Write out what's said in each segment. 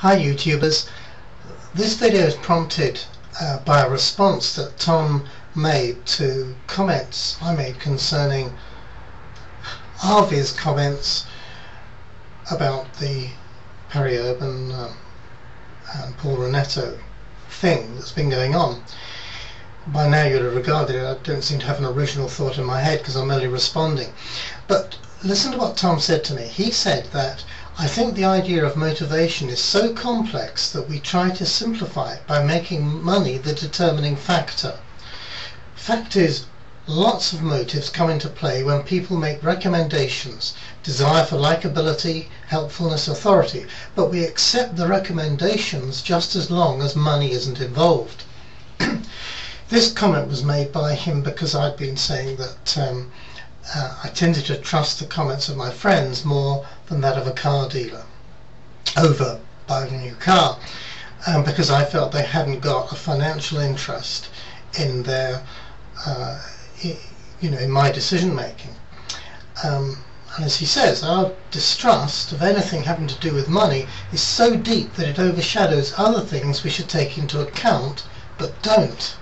Hi YouTubers, this video is prompted by a response that Tom made to comments I made concerning Harvey's comments about the Peri and Paul Renetto thing that's been going on. By now you'd have regarded it. I don't seem to have an original thought in my head because I'm only responding. But listen to what Tom said to me. He said that I think the idea of motivation is so complex that we try to simplify it by making money the determining factor. Fact is, lots of motives come into play when people make recommendations, desire for likability, helpfulness, authority, but we accept the recommendations just as long as money isn't involved. This comment was made by him because I'd been saying that I tended to trust the comments of my friends more than that of a car dealer over buying a new car, because I felt they hadn't got a financial interest in their, in my decision making. And as he says, our distrust of anything having to do with money is so deep that it overshadows other things we should take into account but don't.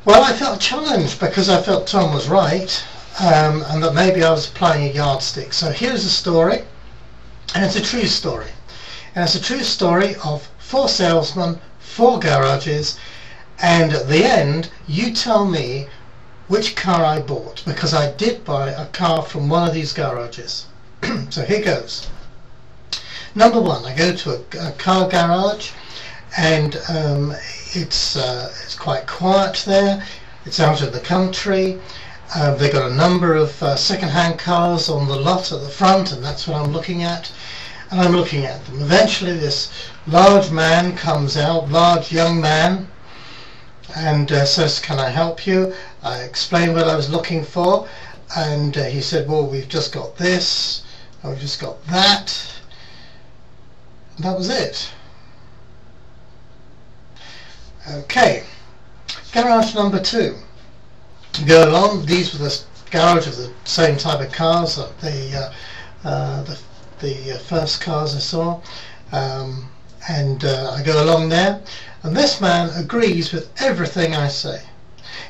Well, I felt challenged because I felt Tom was right, and that maybe I was applying a yardstick. So here's a story, and it's a true story. And it's a true story of 4 salesmen, 4 garages, and at the end you tell me which car I bought, because I did buy a car from one of these garages. So here goes. Number 1, I go to a car garage, and it's quite quiet there. It's out in the country. They've got a number of second-hand cars on the lot at the front, and that's what I'm looking at. And I'm looking at them. Eventually this large man comes out, large young man, and says, "Can I help you?" I explained what I was looking for, and he said, "Well, we've just got this, and we've just got that." And that was it. Okay, garage number 2. Go along. These were the garage of the same type of cars that the first cars I saw, and I go along there, and this man agrees with everything I say.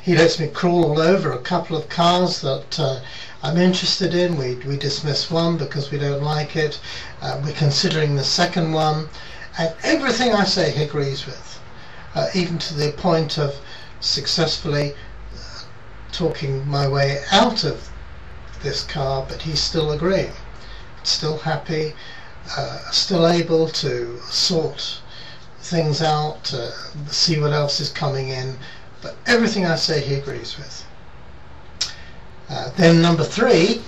He lets me crawl all over a couple of cars that I'm interested in. We dismiss one because we don't like it. We're considering the second one, and everything I say he agrees with. Even to the point of successfully talking my way out of this car, but he's still agreeing, still happy, still able to sort things out, see what else is coming in, but everything I say he agrees with. Then number 3,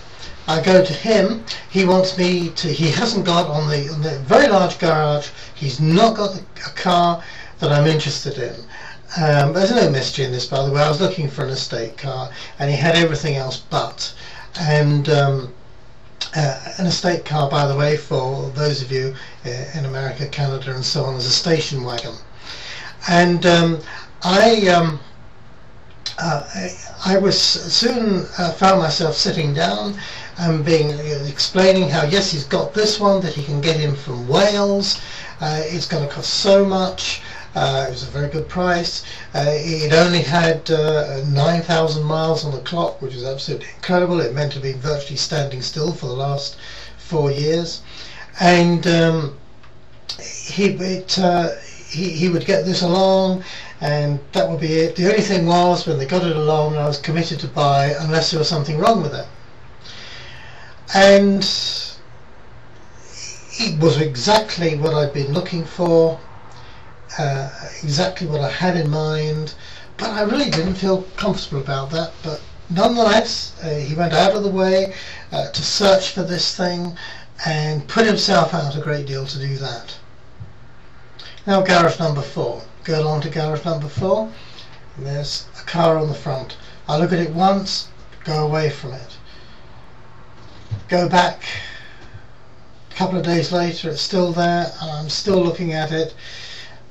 I go to him. He wants me to, he hasn't got on the very large garage, he's not got a car that I'm interested in. There's no mystery in this, by the way. I was looking for an estate car, and he had everything else but. And an estate car, by the way, for those of you in America, Canada and so on, is a station wagon. And I was soon found myself sitting down and explaining how, yes, he's got this one that he can get in from Wales. It's going to cost so much. It was a very good price. It only had 9,000 miles on the clock, which was absolutely incredible. It meant to be virtually standing still for the last 4 years. And he would get this along, and that would be it. The only thing was, when they got it along, I was committed to buy unless there was something wrong with it. And it was exactly what I'd been looking for. Exactly what I had in mind, but I really didn't feel comfortable about that. But nonetheless, he went out of the way to search for this thing and put himself out a great deal to do that. Now garage number 4. Go along to garage number 4, and there's a car on the front. I look at it once, go away from it. Go back a couple of days later, it's still there, and I'm still looking at it.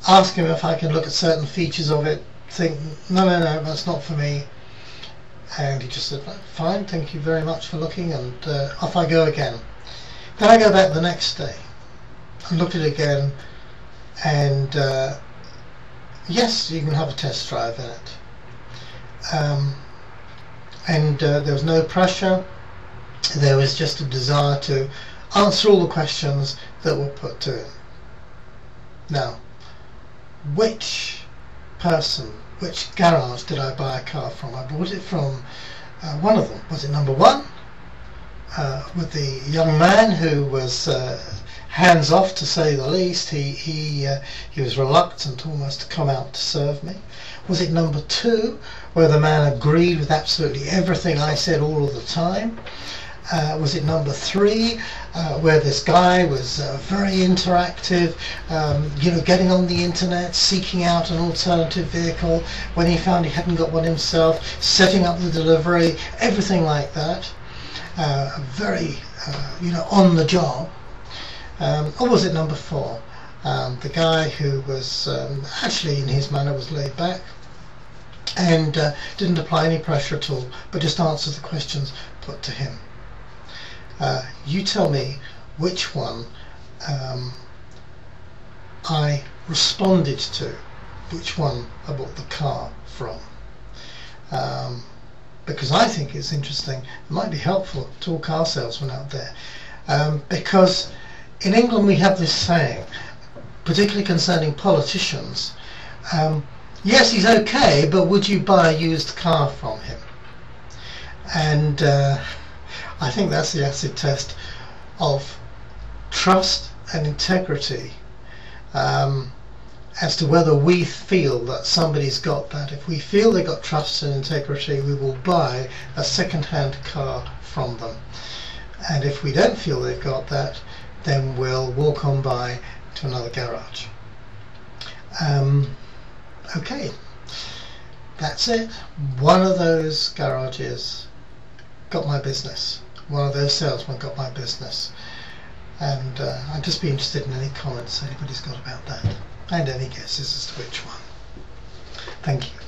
Ask him if I can look at certain features of it, think, no, that's not for me. And he just said, fine, thank you very much for looking, and off I go again. Then I go back the next day, and looked at it again, and yes, you can have a test drive in it. And there was no pressure. There was just a desire to answer all the questions that were put to him. Now, which person, which garage did I buy a car from? I bought it from one of them. Was it number one? With the young man who was hands off, to say the least. He was reluctant almost to come out to serve me. Was it number two, where the man agreed with absolutely everything I said all of the time? Was it number three, where this guy was very interactive, getting on the internet, seeking out an alternative vehicle when he found he hadn't got one himself, setting up the delivery, everything like that, very on the job? Or was it number four, the guy who was actually, in his manner, was laid back and didn't apply any pressure at all, but just answered the questions put to him? You tell me which one I responded to, which one I bought the car from. Because I think it's interesting, it might be helpful to all car salesmen out there. Because in England we have this saying, particularly concerning politicians, yes, he's okay, but would you buy a used car from him? And I think that's the acid test of trust and integrity, as to whether we feel that somebody's got that. If we feel they've got trust and integrity, we will buy a second-hand car from them. And if we don't feel they've got that, then we'll walk on by to another garage. Okay, that's it. One of those garages got my business. One of those salesmen got my business. And I'd just be interested in any comments anybody's got about that, and any guesses as to which one. Thank you.